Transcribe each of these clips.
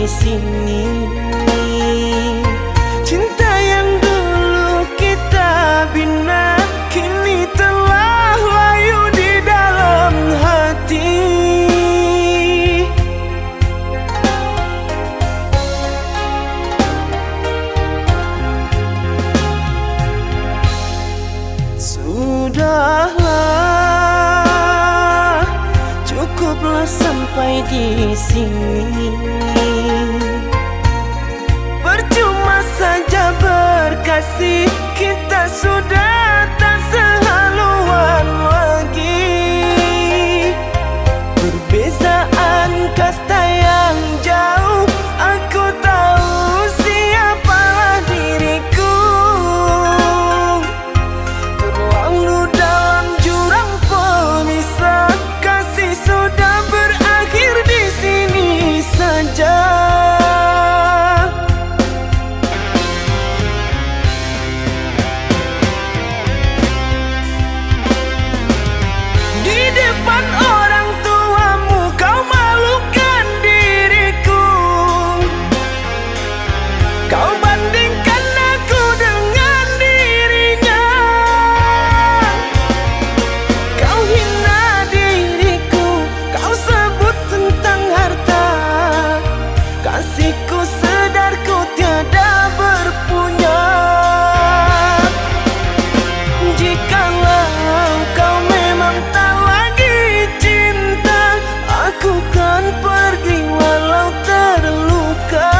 sini. Cinta yang dulu kita bina kini telah layu di dalam hati. Sudahlah, cukuplah sampai di sini. Percuma saja berkasih, kita sudah tak sehaluan lagi. Perbezaan kasta yang jauh, aku tahu siapalah diriku. Terlalu dalam jurang pemisah, kasih sudah berakhir di sini saja. Di depan orang tuamu kau malukan diriku. Kau bandingkan aku dengan dirinya. Kau hina diriku, kau sebut tentang harta. Kasihku sedarku tiada berpunya. Jikalau kau memang tak lagi cinta, aku kan pergi walau terluka.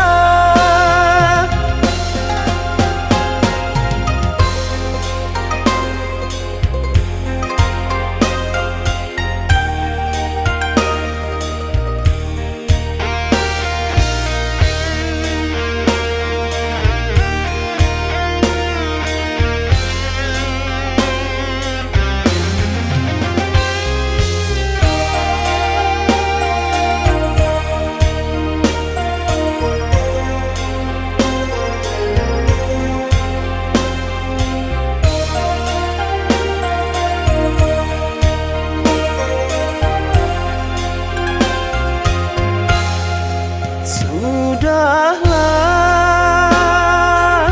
Sudahlah,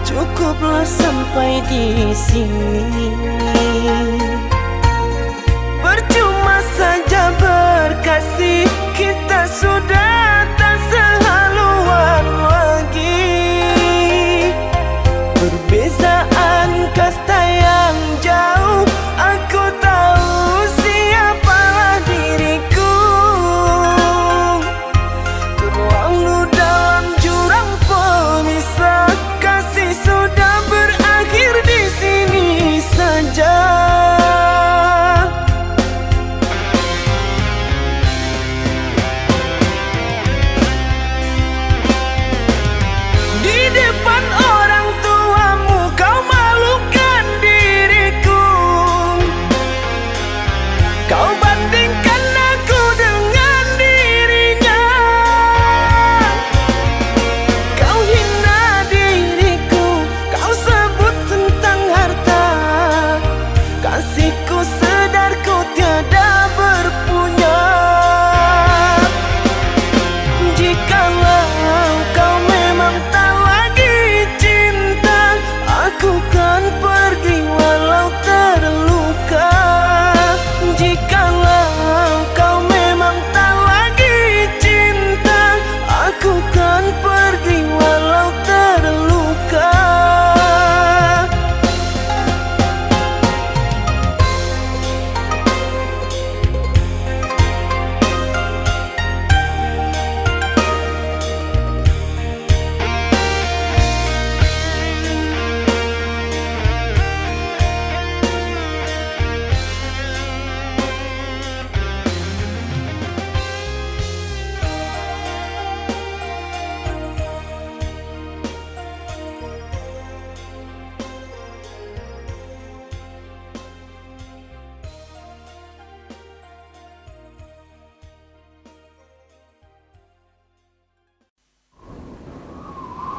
cukuplah sampai di sini. Percuma saja berkasih, kita sudah tak sehaluan lagi. Perbezaan kasta yang jauh, aku tahu siapalah diriku. Terlalu dalam jurang pemisah, kasih sudah berakhir di sini saja. Di depan orang tuamu kau malukan diriku. Kau bandingkan aku dengan dirinya. Kau hina diriku, kau sebut tentang harta. Kasihku sedarku tiada berpunya. Jikalau kau memang tak lagi cinta, aku kan pergi walau terluka. Jikalau kau memang tak lagi cinta, aku kan pergi walau terluka.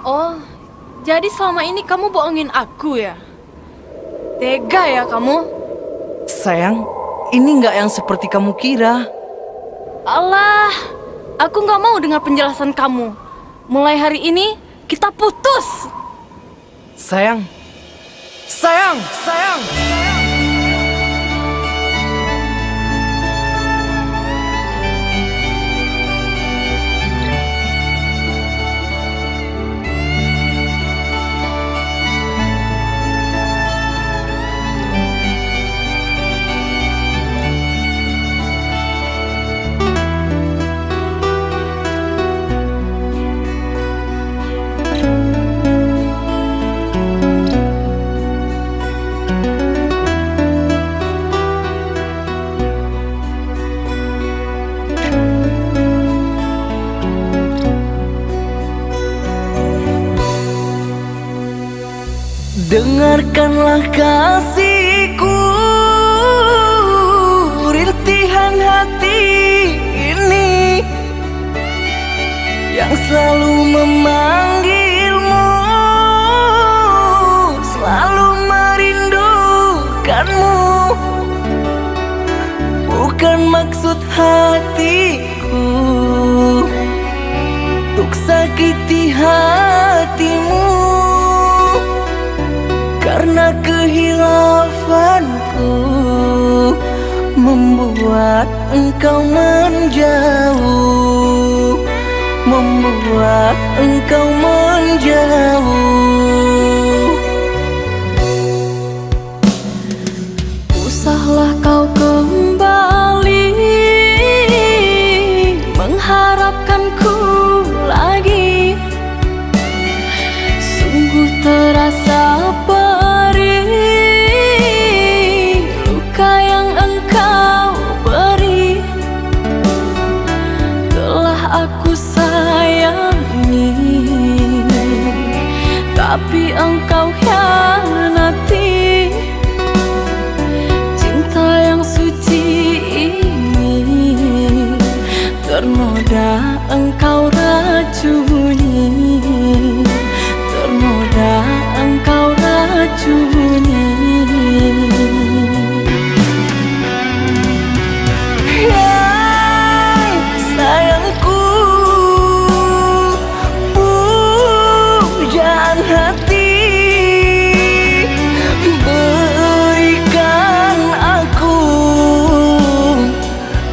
Oh, jadi selama ini kamu bohongin aku ya? Tega ya kamu? Sayang, ini nggak yang seperti kamu kira. Alah, Aku nggak mau dengar penjelasan kamu. Mulai hari ini, kita putus. Sayang, sayang, sayang. Dengarkanlah kasihku, rintihan hati ini yang selalu memanggilmu, selalu merindukanmu. Bukan maksud hatiku untuk sakiti hatimu, karena kehilafanku membuat engkau menjauh, membuat engkau menjauh. Usahlah kau kembali mengharapkanku lagi, sungguh terasa tapi engkau hianati cinta yang suci ini, ternoda engkau racuni, ternoda engkau racuni. Sayangku, pujaan hati, berikan aku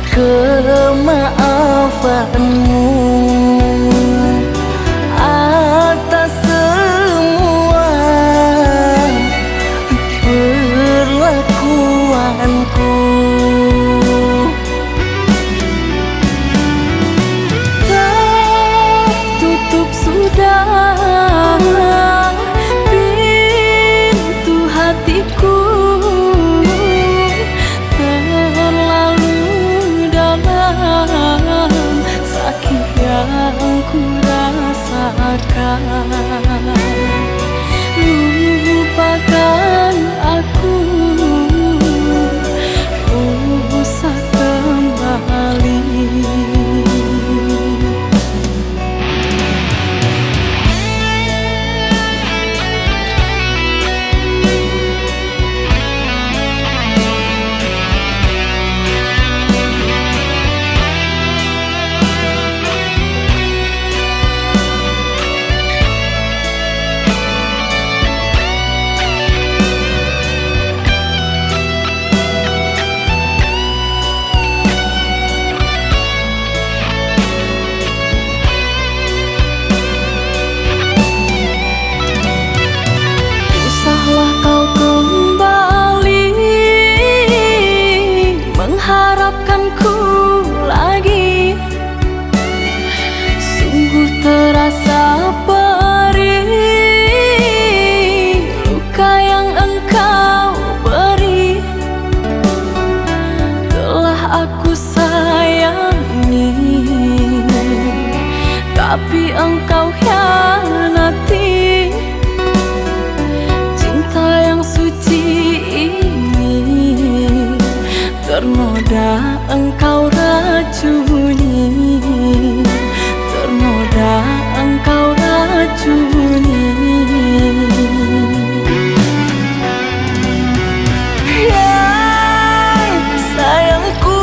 kemaafanmu atas semua perlakuanku. Tertutup sudah pintu hatiku, terlalu dalam sakit yang ku rasakan. Lupakan aku, usah kembali. Harapkanku lagi, sungguh terasa perih luka yang engkau beri, telah aku sayangi tapi engkau hianati cinta yang suci ini, ternoda engkau racuni, ternoda engkau racuni. Sayangku,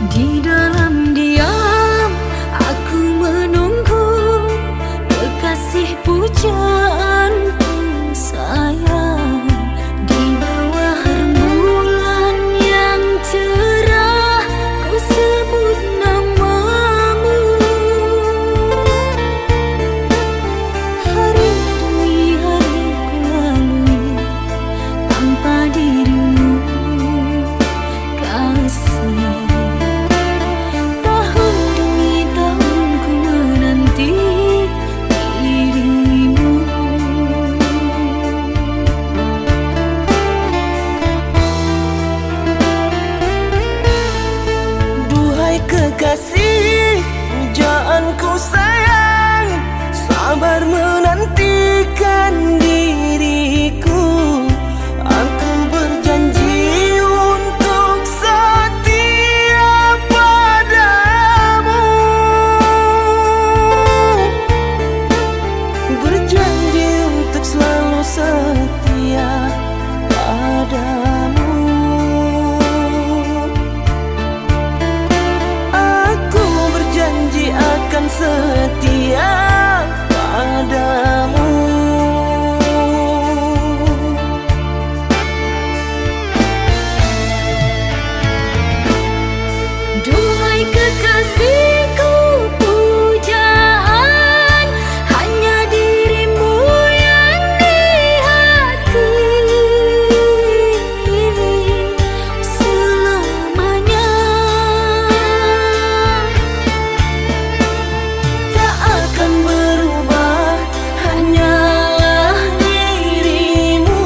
Di dalam diam aku menunggu kekasih pujaanku sayang. Di bawah rembulan yang cerah ku sebut namamu. Hari demi hari ku lalui tanpa dirimu kasih. Kekasih pujaanku sayang, sabar menantikan diriku. Aku berjanji untuk setia padamu. Berjanji untuk selalu setia padamu. Akan setia padamu. Duhai kekasihku pujaan, hanya dirimu yang di hati selamanya. Tak akan berubah, hanyalah dirimu.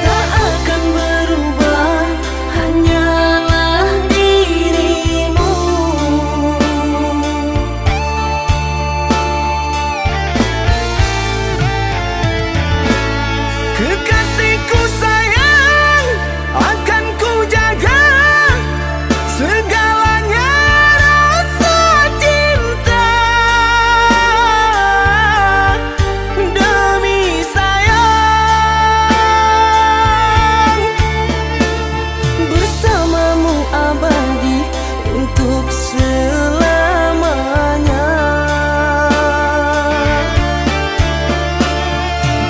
Tak akan berubah, hanyalah dirimu. Kekasihku sayang, akan ku jaga segalanya rasa cinta. Demi sayang, bersamamu abadi untuk selamanya.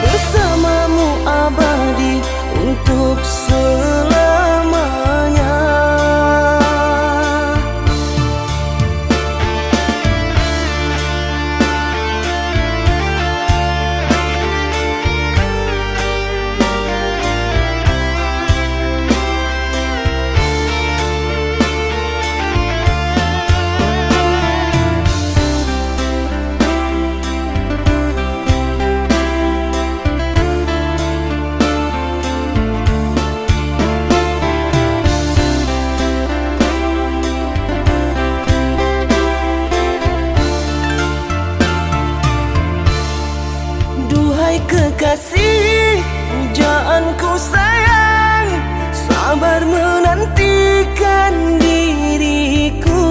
Bersamamu abadi untuk selamanya. Duhai kekasih pujaanku sayang, sabar menantikan diriku.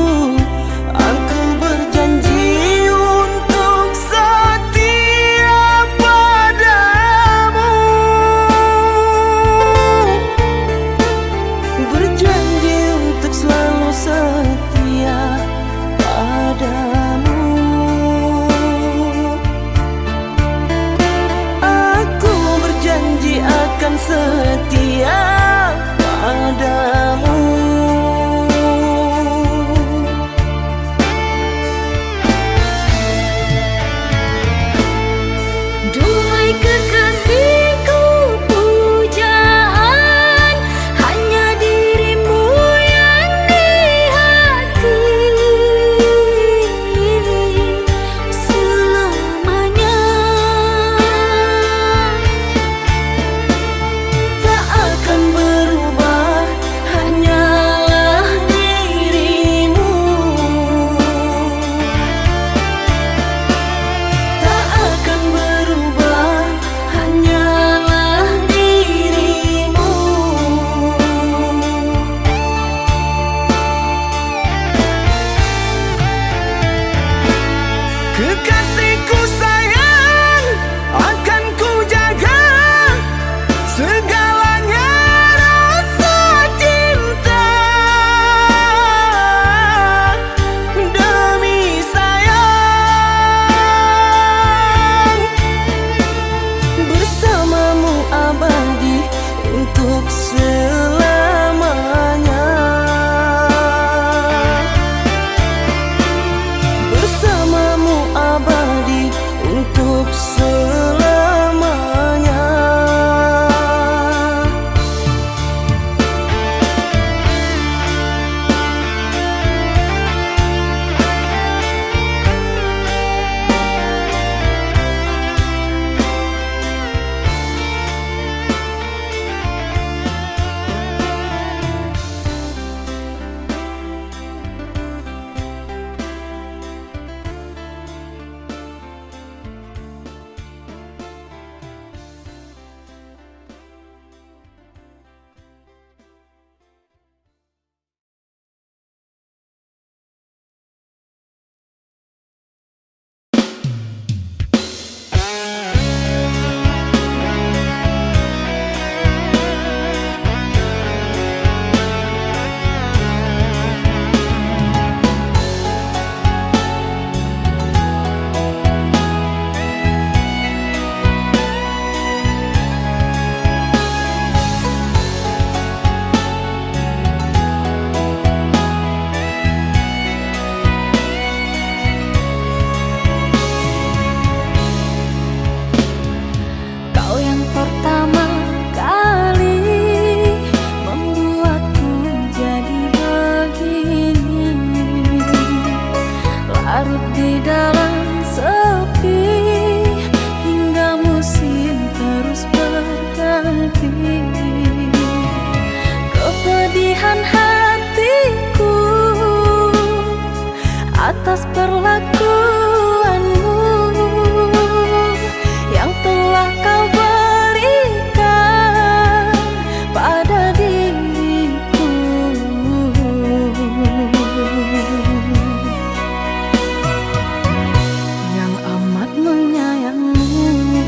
Aku berjanji untuk setia padamu. Berjanji untuk selalu setia padamu. Aku menyakitkan hatiku atas perlakuanmu yang telah kau berikan pada diriku. Yang amat menyayangimu.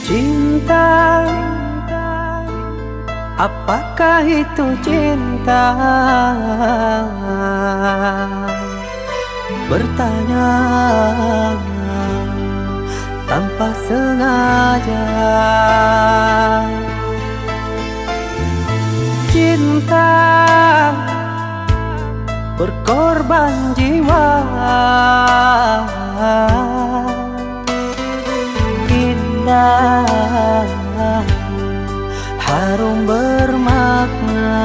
Cinta, apakah itu cinta? Bertanya tanpa sengaja. Cinta, berkorban jiwa. Indah, harum bermakna.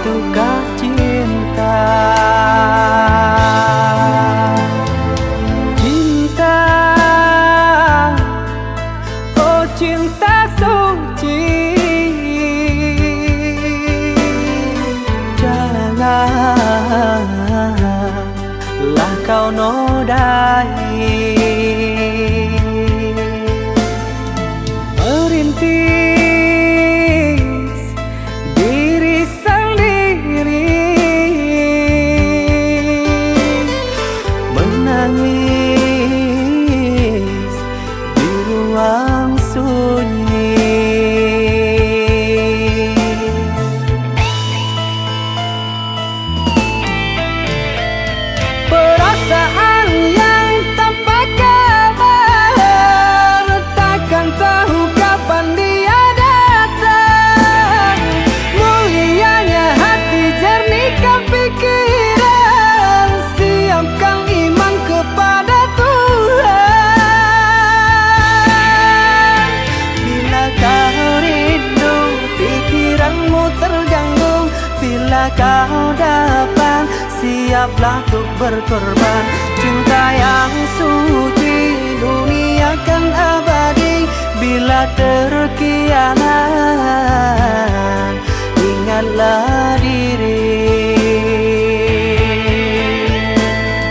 Itukah cinta? Cinta, oh cinta suci, janganlah kau nodai. Merintis diri sendiri, menangis di ruang sunyi. Perasaan yang tanpa kabar, takkan tahu kapan dia datang. Mulianya hati, jernihkan pikiran, siapkan iman kepada Tuhan. Bila kau rindu, pikiranmu terganggu, bila kau dapat, siaplah untuk berkorban. Cinta yang suci, dunia kan abadi. Bila terkianat, ingatlah diri.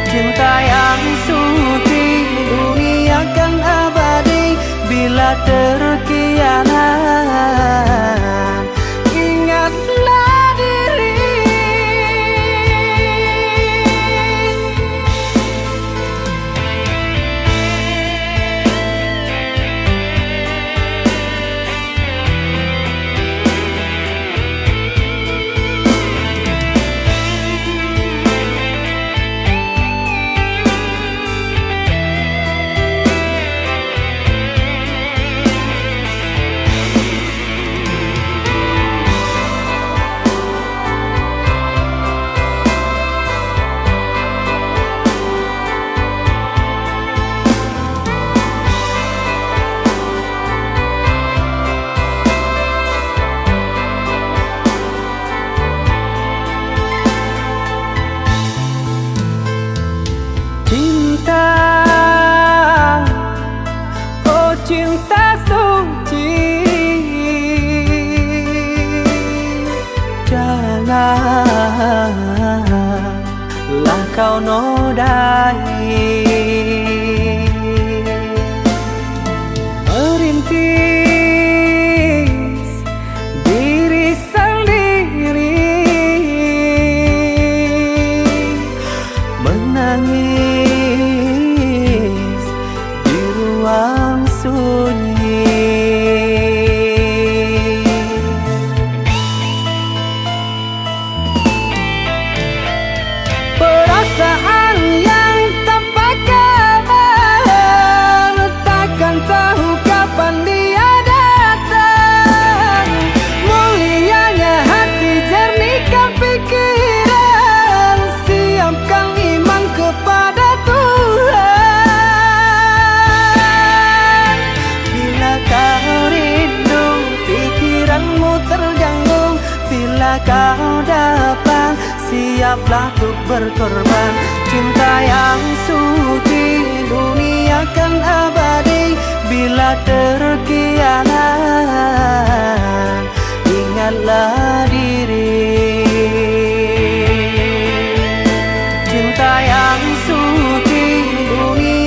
Cinta yang suci, dunia kan abadi. Bila terkianat, ingatlah diri. Cinta, oh cinta suci, janganlah kau nodai. Merintis diri sendiri, menangis di ruang sunyi. Perasaan yang tanpa kabar, takkan tahu kapan dia datang. Mulianya hati, jernihkan pikiran, siapkan iman kepada Tuhan. Bila kau rindu, pikiranmu terganggu, bila kau dapat, siaplah untuk berkorban. Cinta yang suci, dunia kan abadi. Bila terkianat, ingatlah diri. Cinta yang suci, dunia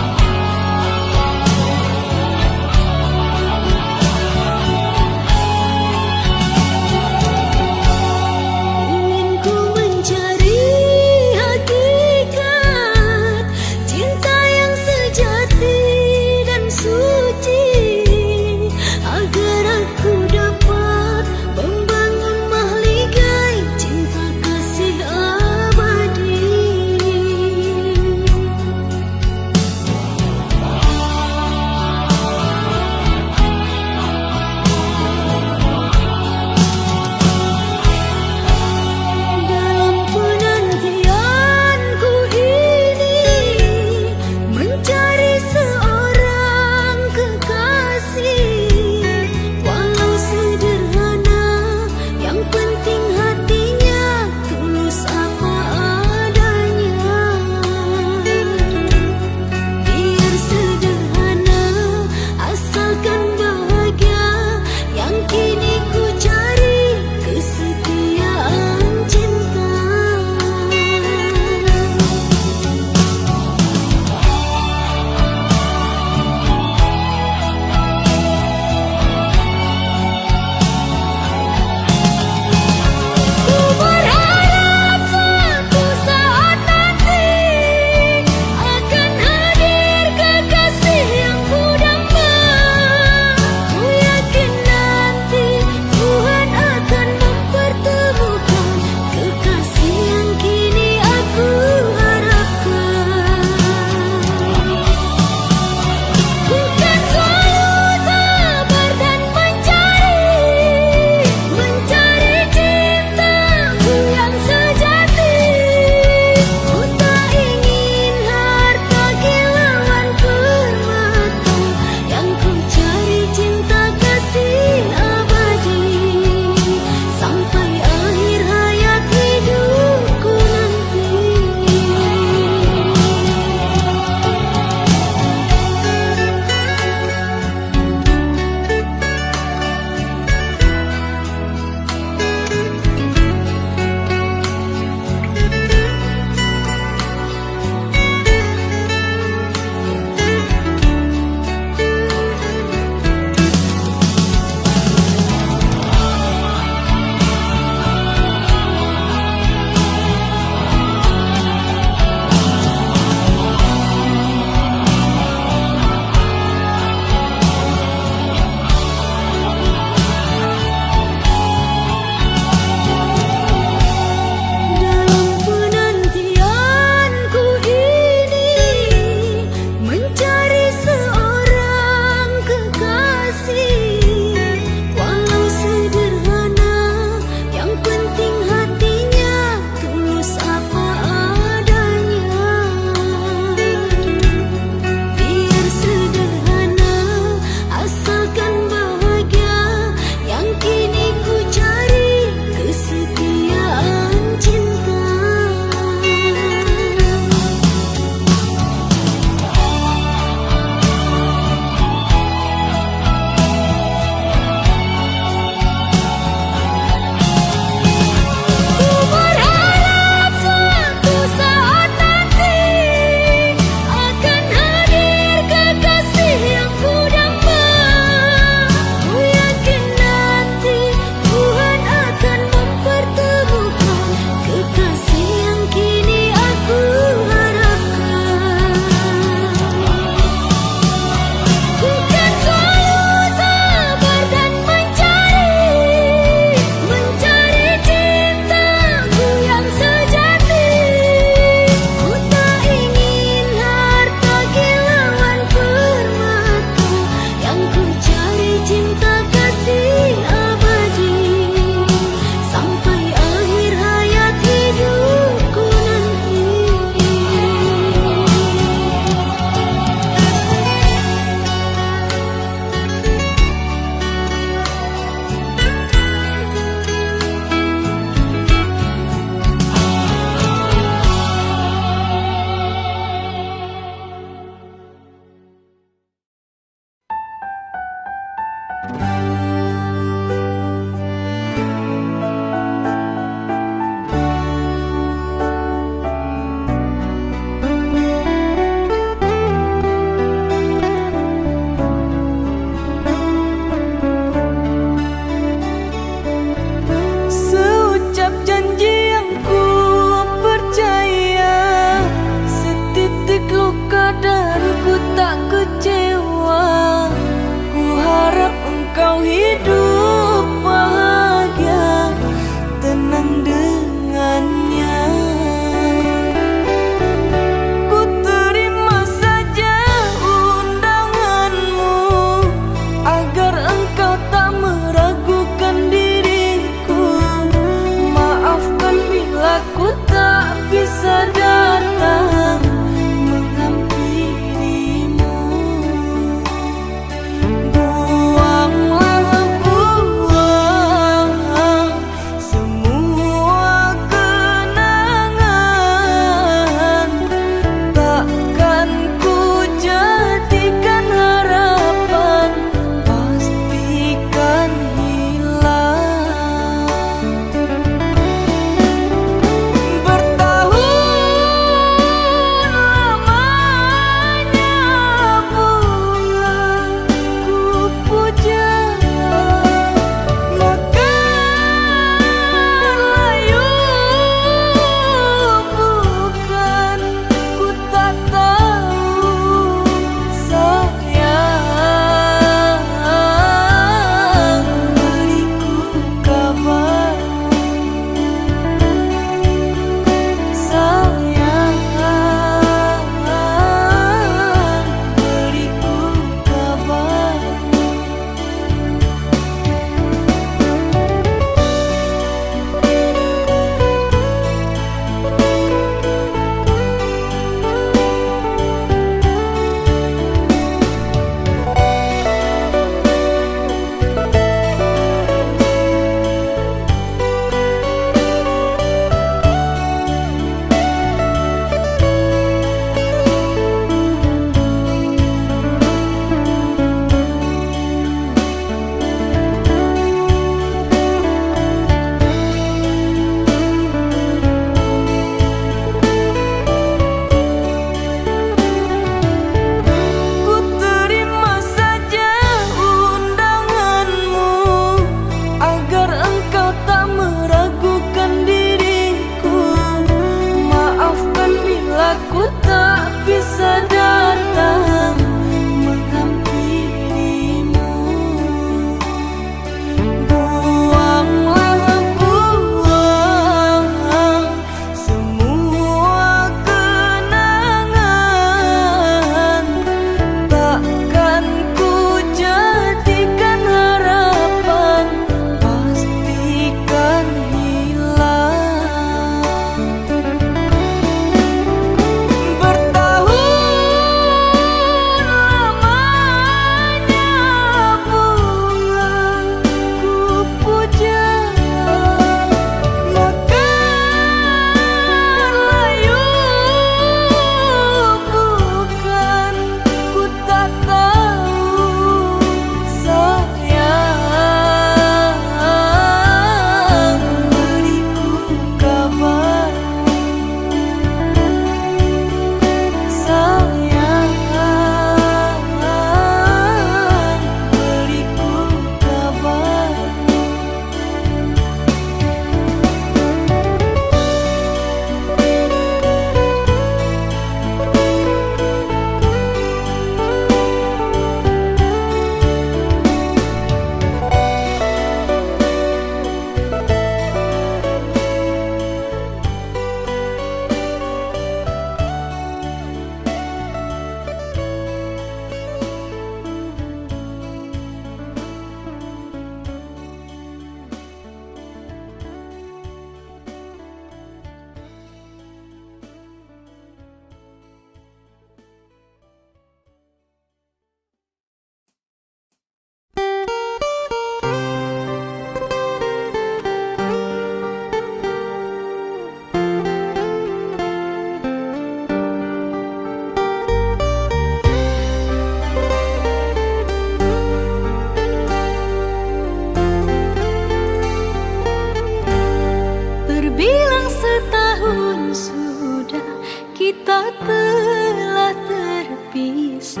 telah terpisah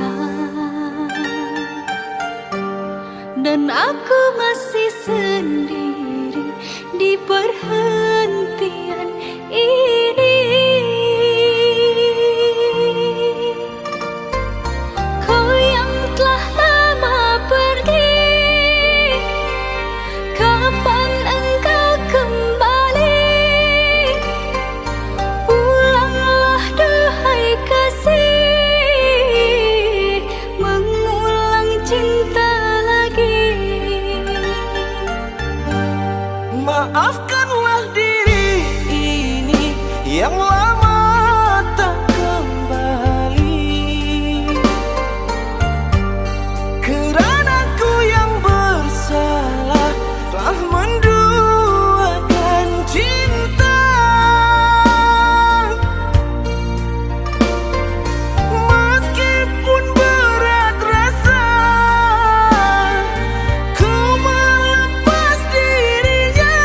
dan aku masih sendiri di perhentian ini. Kau yang telah lama pergi, kapan engkau kembali? Pulanglah duhai kasih, mengulang cinta lagi. Maafkanlah diri ini yang lama tak kembali, kerana ku yang bersalah telah menduakan cinta. Meskipun berat rasa ku melepas dirinya,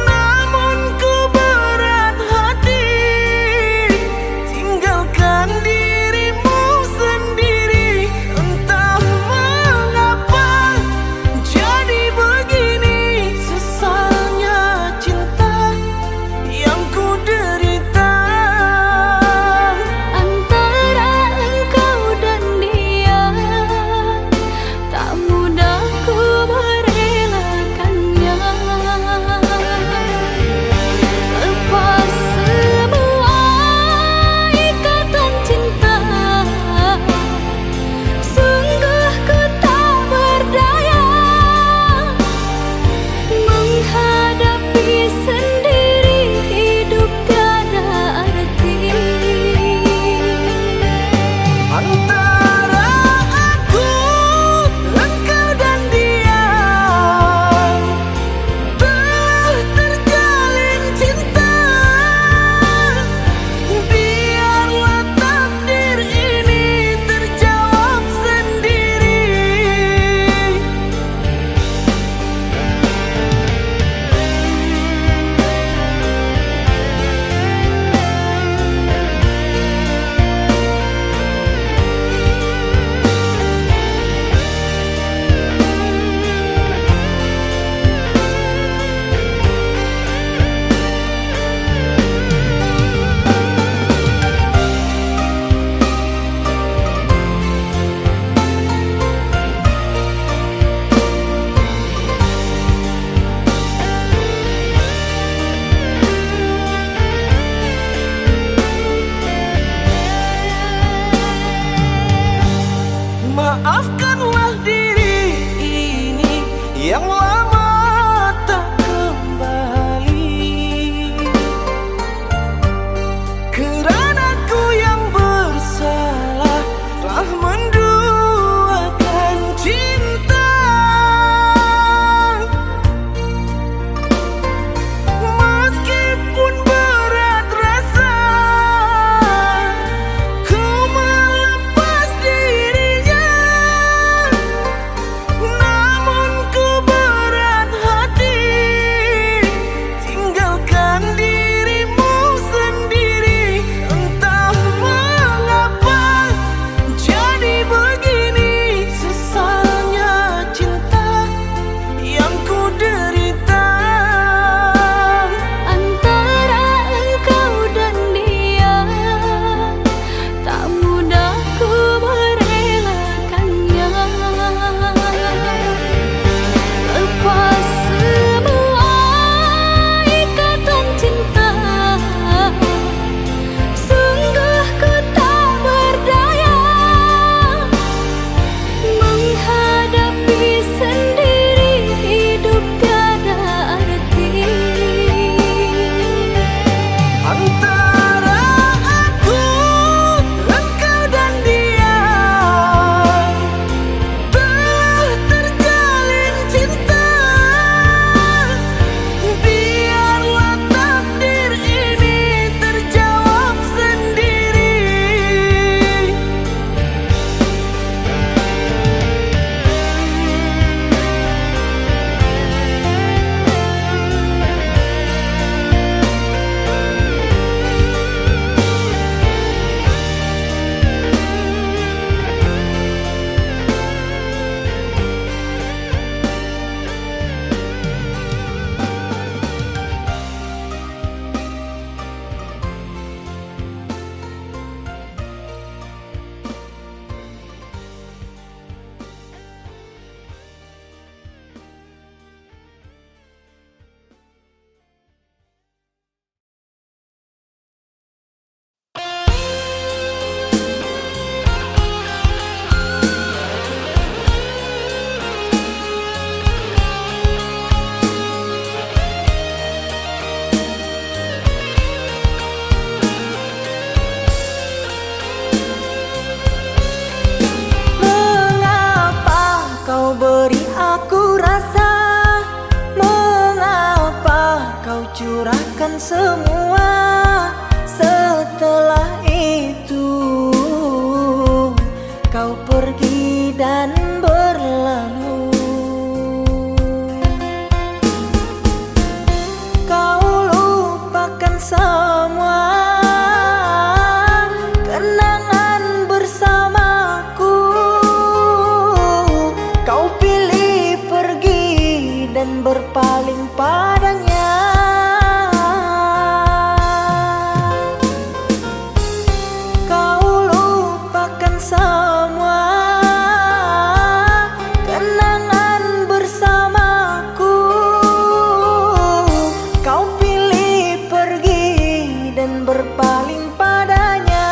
namun ku curahkan semua. Setelah itu kau pergi dan berlalu. Kau lupakan semua kenangan bersamaku. Kau pilih pergi dan berpaling padanya. Kau lupakan semua kenangan bersamaku. Kau pilih pergi dan berpaling padanya.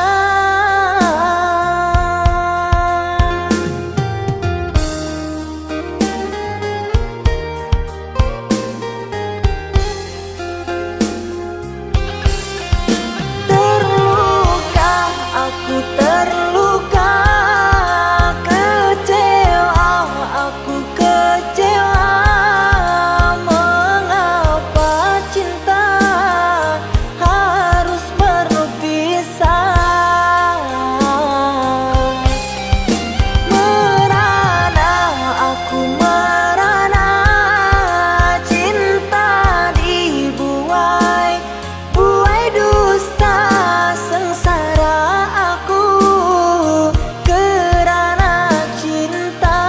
Terluka, aku terluka. Kecewa, aku kecewa. Mengapa cinta harus berpisah? Merana, aku merana. Cinta dibuai, buai dusta. Sengsara aku kerana cinta.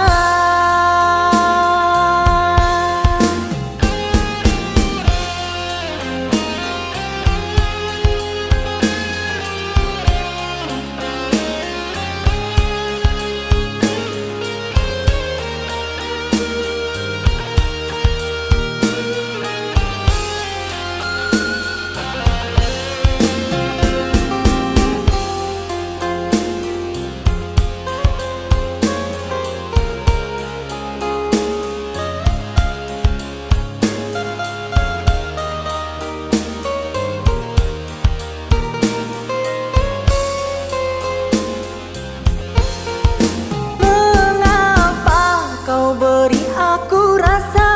Mengapa kau beri aku rasa?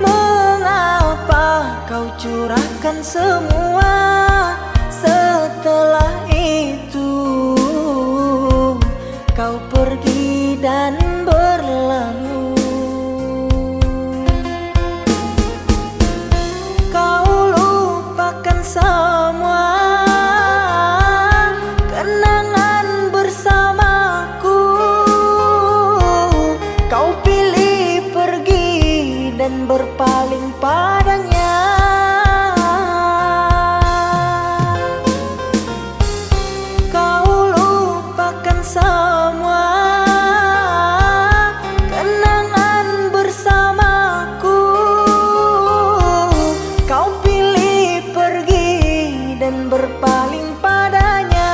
Mengapa kau curahkan semua? Setelah itu kau pergi dan berlalu. Kau lupakan semua kenangan bersamaku. Kau pilih pergi dan berpaling padanya. Kau lupakan semua kenangan bersamaku. Kau pilih pergi dan berpaling padanya.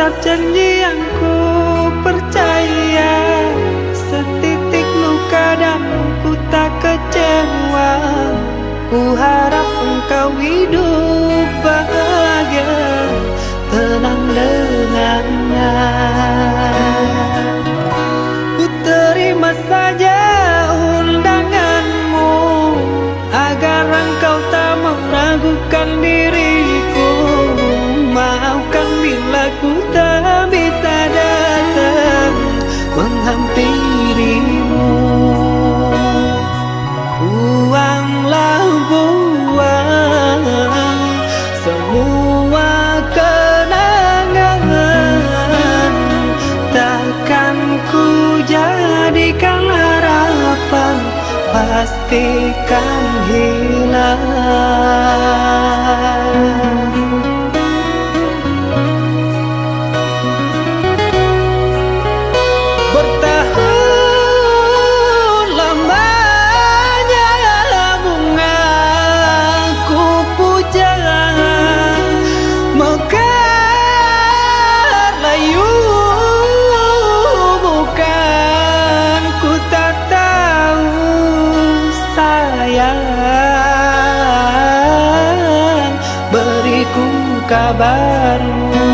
setiap janji yang ku percaya. Setitik luka dan ku tak kecewa. Ku harap engkau hidup bahagia, tenang dengannya. Ku terima saja undanganmu, agar engkau tak meragukan diriku. Maafkan bila ku tak bisa datang menghampirimu. Buanglah buang semua kenangan. Takkan ku jadikan harapan, pastikan hilang. Bertahun lamanya bunga ku puja, mekar layu bukan ku tak tahu sayang. Beriku kabarmu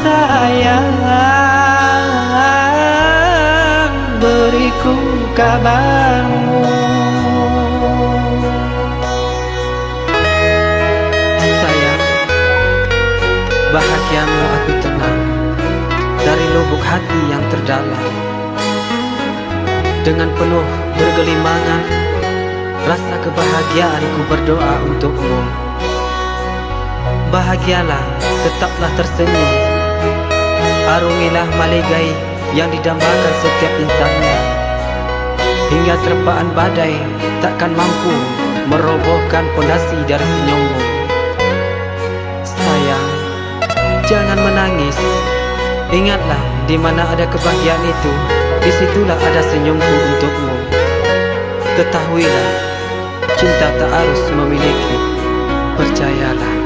sayang, beriku kabarmu. Sayang, bahagiamu aku tenang dari lubuk hati yang terdalam. Dengan penuh bergelimangan, rasa kebahagiaanku berdoa untukmu. Bahagialah, tetaplah tersenyum. Arungilah malegai yang didambakan setiap insannya. Hingga terpaan badai takkan mampu merobohkan pondasi dari senyummu. Sayang, jangan menangis. Ingatlah, di mana ada kebahagiaan itu, disitulah ada senyumku untukmu. Ketahuilah, cinta tak harus memiliki, percayalah.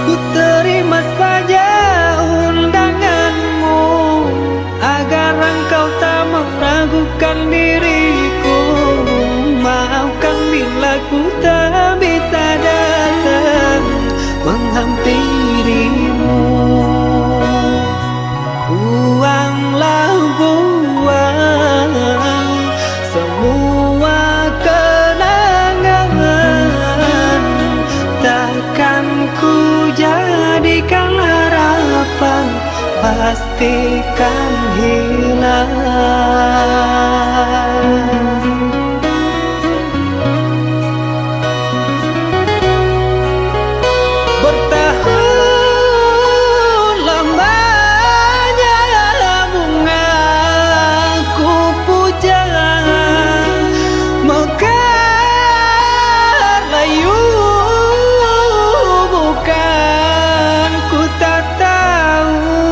Ku terima saja undanganmu, agar engkau tak meragukan diriku. Maafkan bila ku tak bisa datang menghampirimu. Buanglah buang semua kenangan. Takkan ku jadikan harapan, pastikan hilang. Bertahun lamanya bunga ku puja, mekar layu bukan ku tak tahu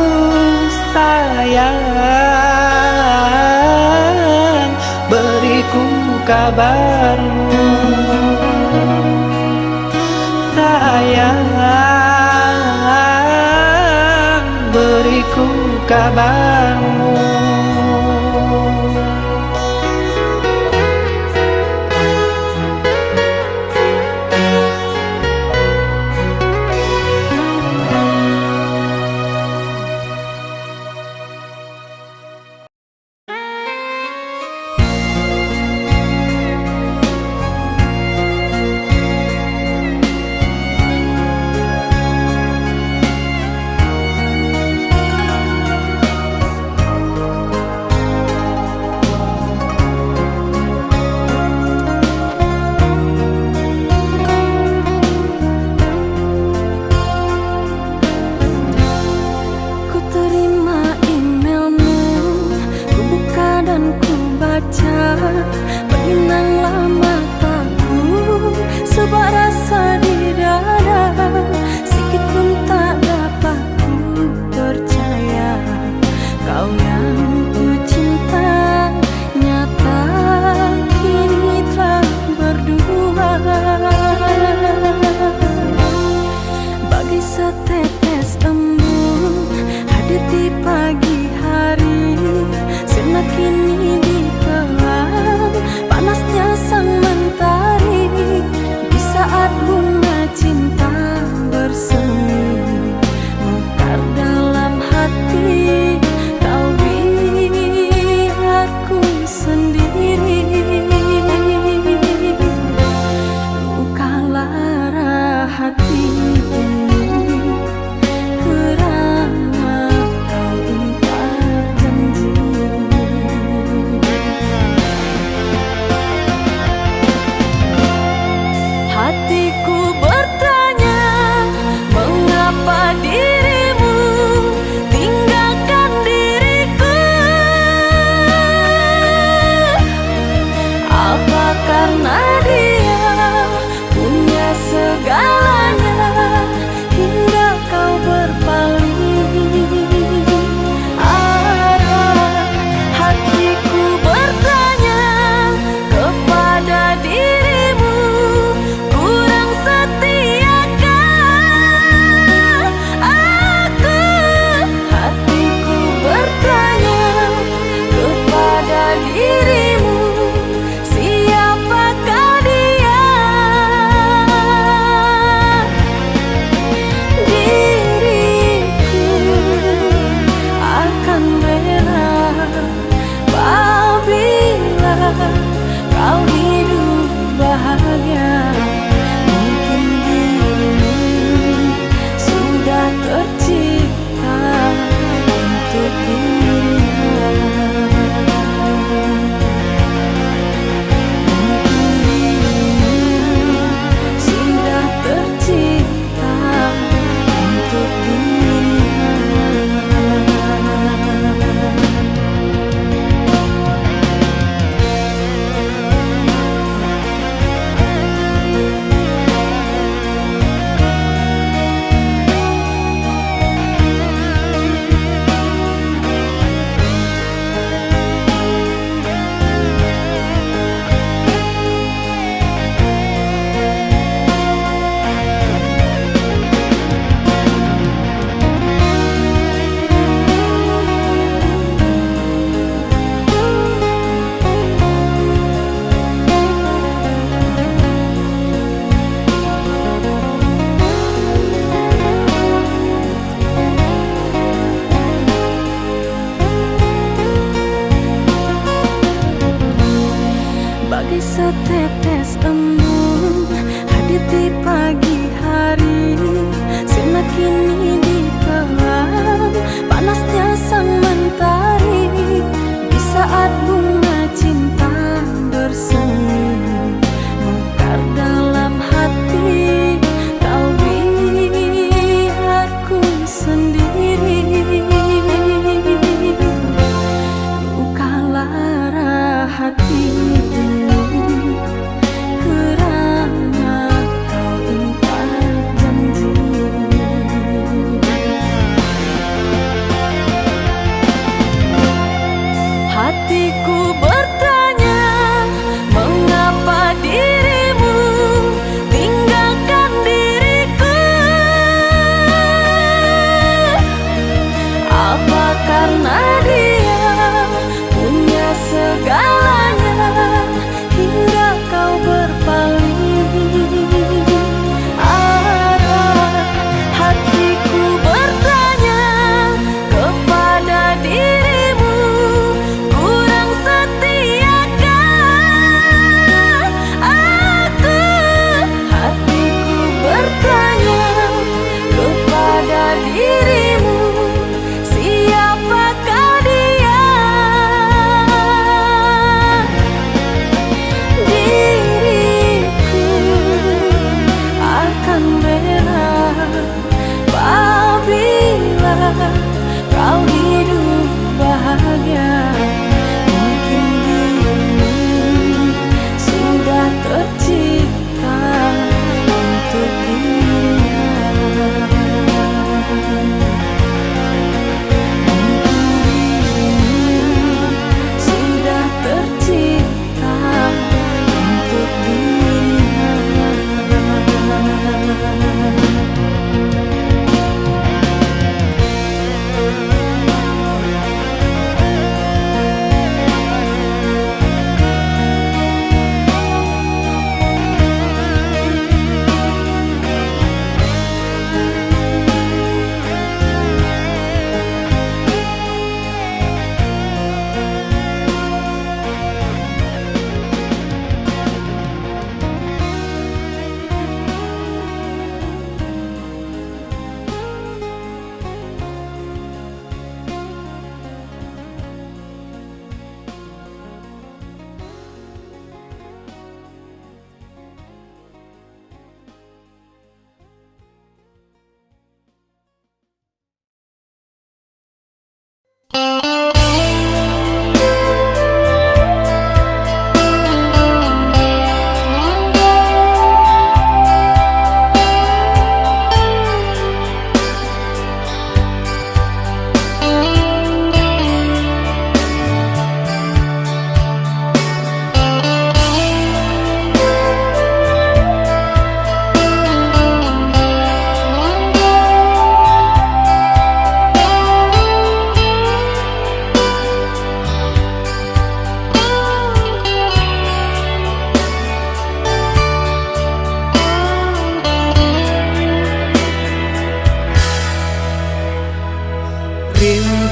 sayang. Beriku kabarmu sayang, beriku kabarmu. Kau yang ku cinta setetes embun hadir di pagi hari, sinar kini ditelan panasnya sang mentari. Di saat bunga cinta bersemi mekar dalam hati, kau biarku sendiri. Luka lara hati ini kerana kau ingkar.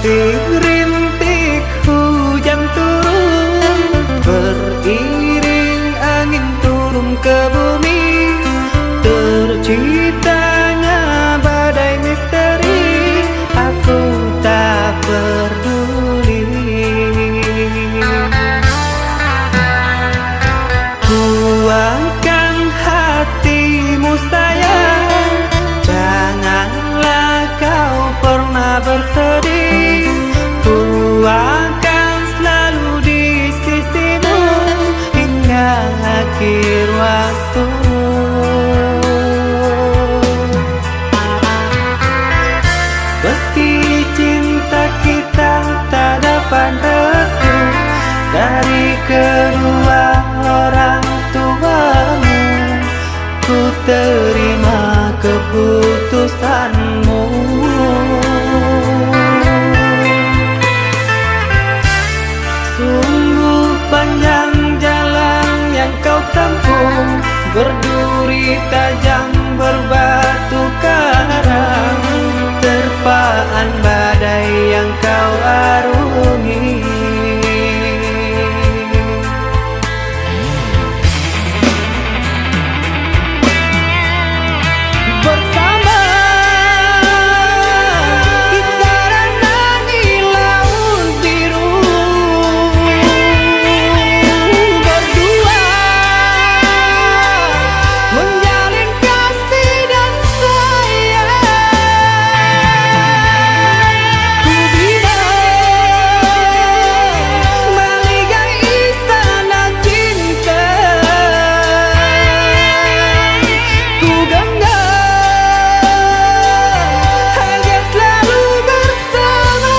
rintik-rintik hujan turun, beriring angin turun ke bumi, terciptanya badai misteri. Aku tak peduli. Kuatkan hatimu sayang, janganlah kau pernah bersedih. Ku akan selalu di sisimu hingga akhir waktu. Meski cinta kita tak dapat restu dari kedua orang tuamu, ku terima keputusanmu. Sungguh panjang jalan yang kau tempuh, berduri tajam berbatu karang, terpaan badai yang kau arungi. Bersama kita renangi laut biru, berdua menjalin kasih dan sayang. Ku bina meligai istana cinta, ku genggam agar selalu bersama.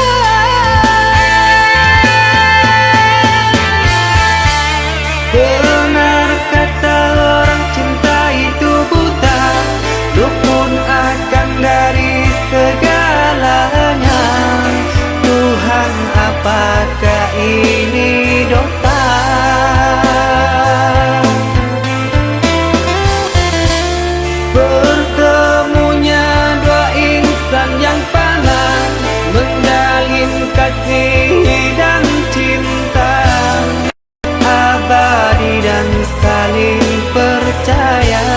Benar kata orang, cinta itu buta, dukun akan dari segalanya. Tuhan, apakah ini dosa? Bertemunya dua insan yang panas, menjalin kasih dan cinta abadi dan saling percaya.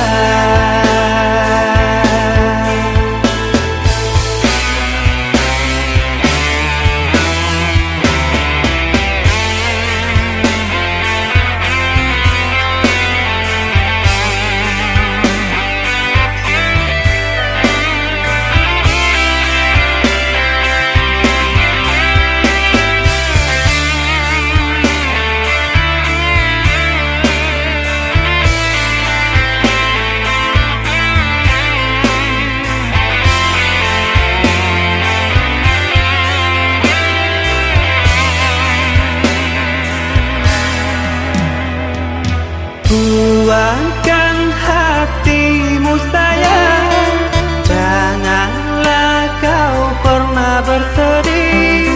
Kuatkan hatimu sayang, janganlah kau pernah bersedih.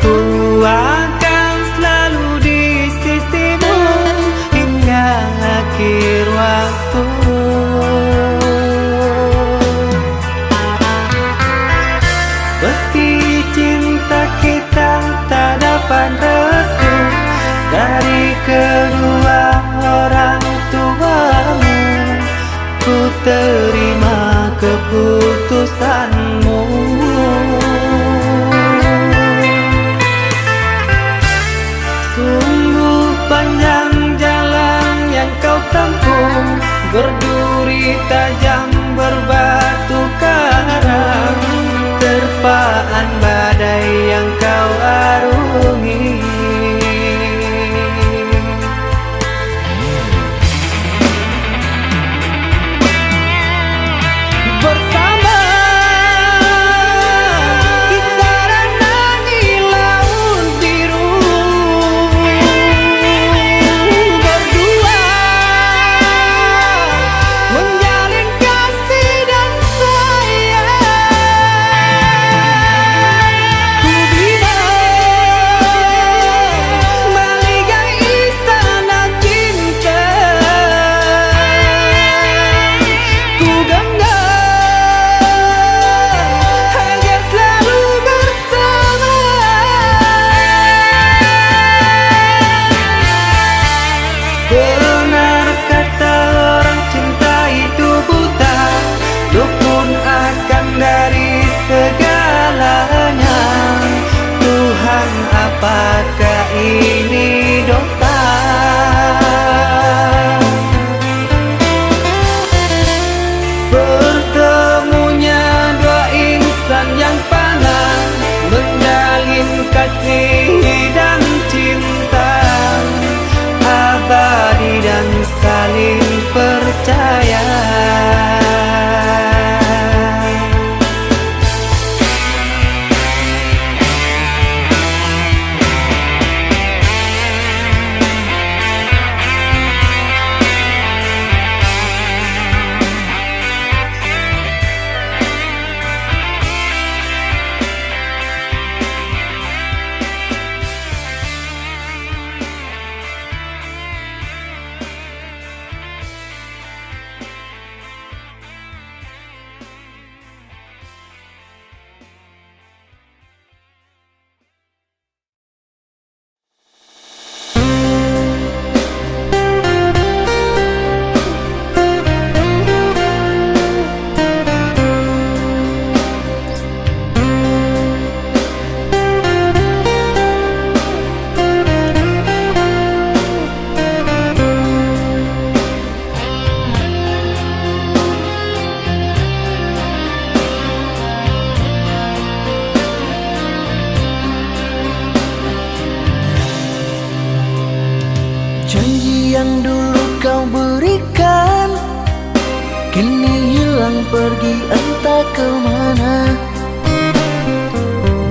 Ku akan selalu di sisimu hingga akhir waktu. Meski cinta kita tak dapat restu dari kedua orang tuamu, ku terima keputusanmu. Sungguh panjang jalan yang kau tempuh, berduri tajam berbatu karang, terpaan badai yang kau arungi. pergi entah kemana.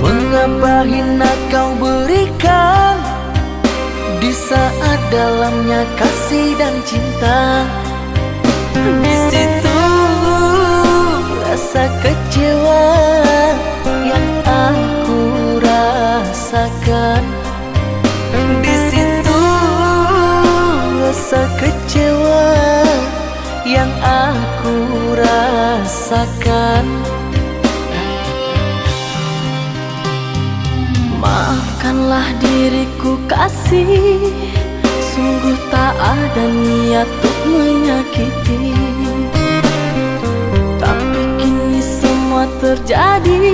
Mengapa hina kau berikan di saat dalamnya kasih dan cinta. Di situ rasa kecewa yang aku rasakan. Di situ rasa kecewa yang aku rasakan. Maafkanlah diriku kasih, sungguh tak ada niat untuk menyakiti. Tapi kini semua terjadi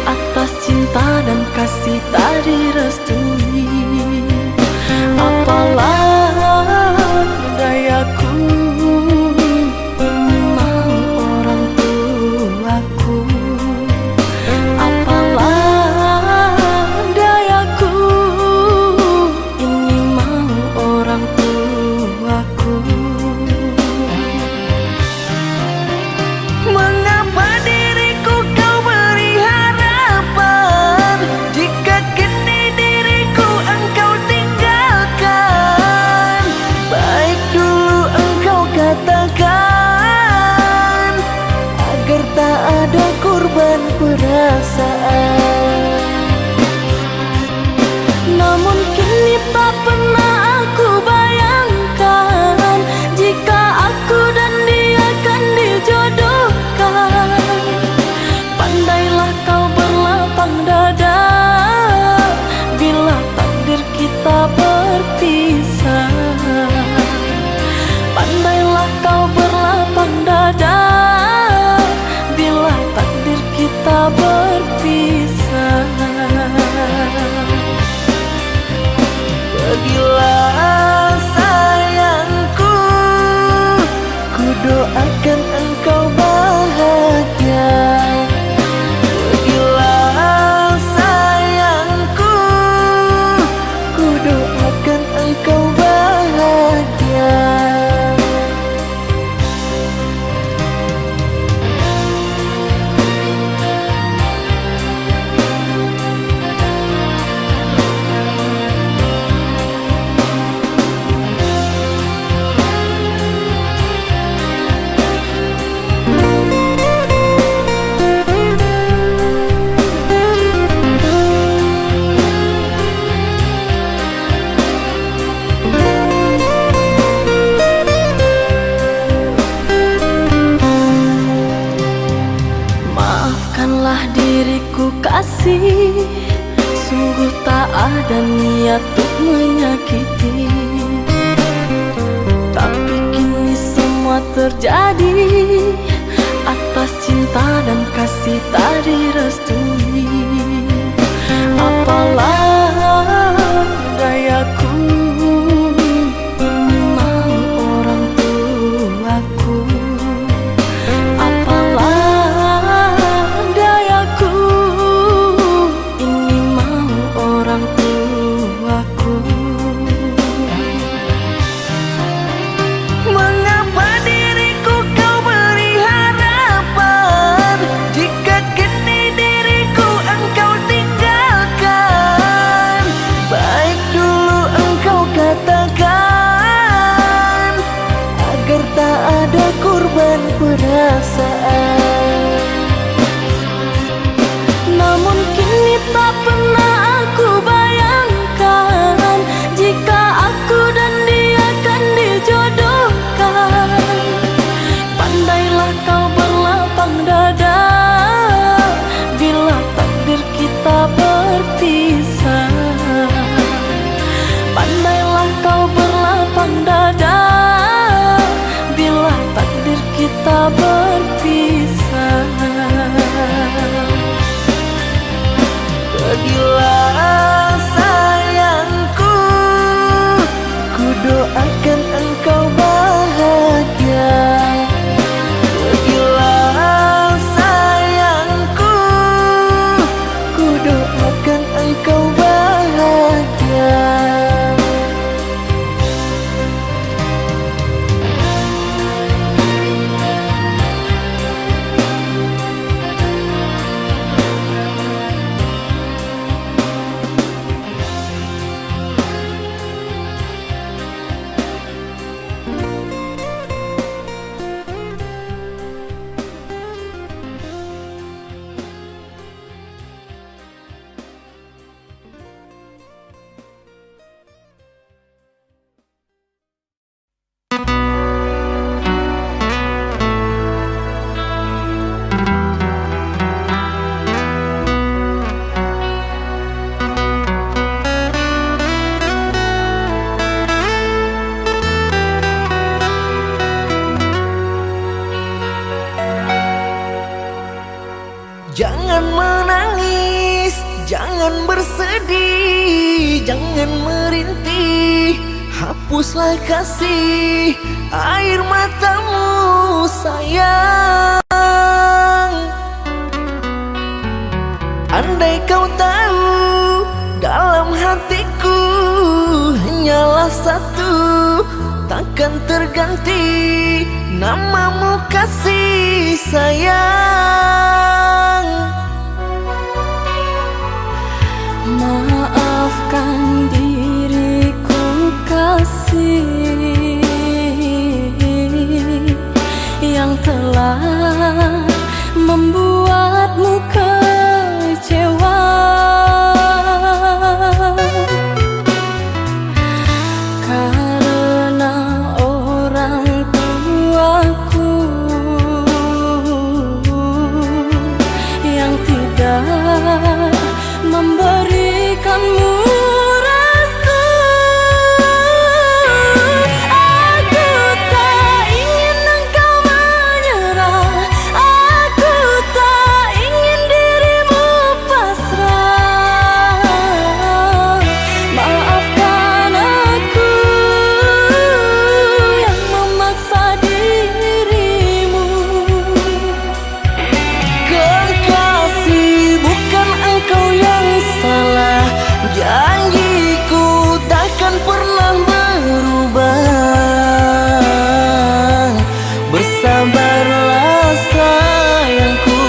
atas cinta dan kasih tak direstui. Apalah dayaku, ini mau orang tuaku. Apalah dayaku, ini mau orang tuaku. Mengapa diriku kau beri harapan jika kini diriku engkau tinggalkan? Baik dulu engkau katakan agar tak ada korban perasaan. Namun kini tak pernah aku bayangkan jika aku dan dia akan dijodohkan. Pandailah kau berlapang dada bila takdir kita berpisah. Pandailah kau berlapang dada bila takdir kita berpisah. Pergilah sayangku, ku doakan engkau bahagia. Pergilah sayangku, ku doakan engkau bahagia. Maafkanlah diriku kasih, sungguh tak ada niat untuk menyakiti. Tapi kini semua terjadi atas cinta dan kasih tak direstui. Apalah dayaku, ini mau orang tuaku. Apalah dayaku, ini mau orang tuaku. Mengapa diriku kau beri harapan jika kini diriku Jangan menangis, jangan bersedih, jangan merintih. Hapuslah kasih air matamu sayang. Andai kau tahu dalam hatiku hanyalah satu, takkan terganti namamu kasih sayang. Maafkan diriku kasih yang telah membuatmu kecewa. Karena orang tuaku yang tidak memberikanmu restu. Aku tak ingin engkau menyerah, aku tak ingin dirimu pasrah. Maafkan aku yang memaksa dirimu. Kekasih, bukan engkau yang salah. Janjiku takkan pernah berubah. Bersabarlah sayangku,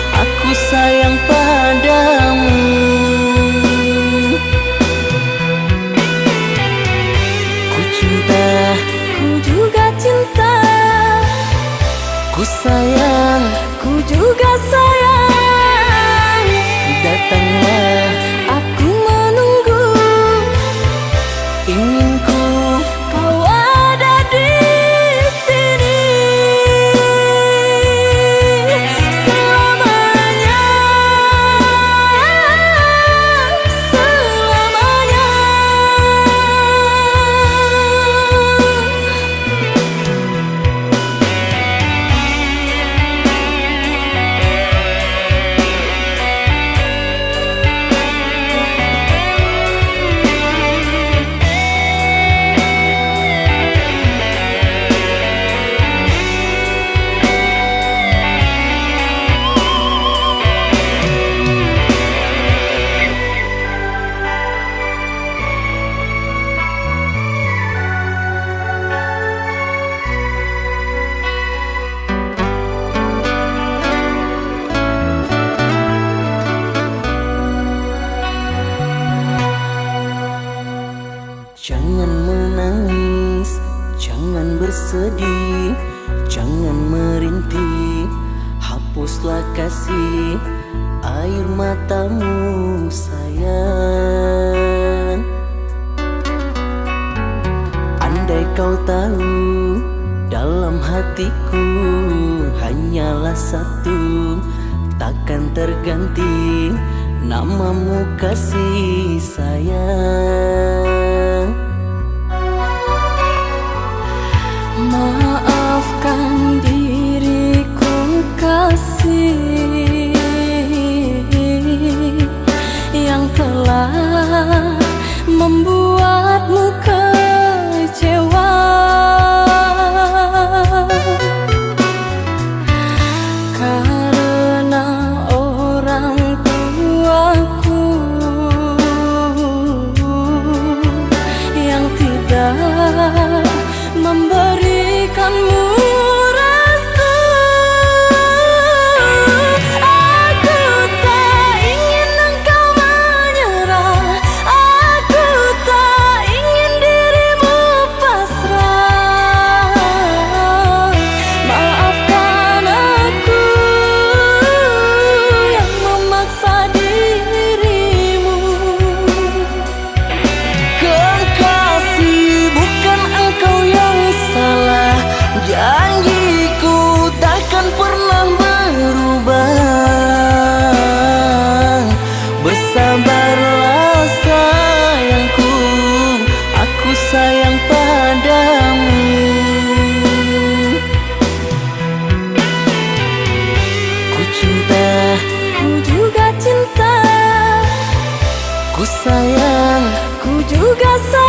aku sayang padamu. Ku cinta, Ku juga cinta, ku sayang. ku juga sayang. Datanglah, Aku menunggu, inginku kau ada di sini selamanya, selamanya. Jangan menangis, jangan bersedih, jangan merintih. Hapuslah kasih air matamu sayang. Andai kau tahu dalam hatiku hanyalah satu, takkan terganti namamu kasih sayang. Maafkan diriku kasih yang telah membuatmu kecewa. Karena orang tuaku yang tidak memberikanmu restu. Aku tak ingin engkau menyerah, aku tak sayang, ku juga sayang.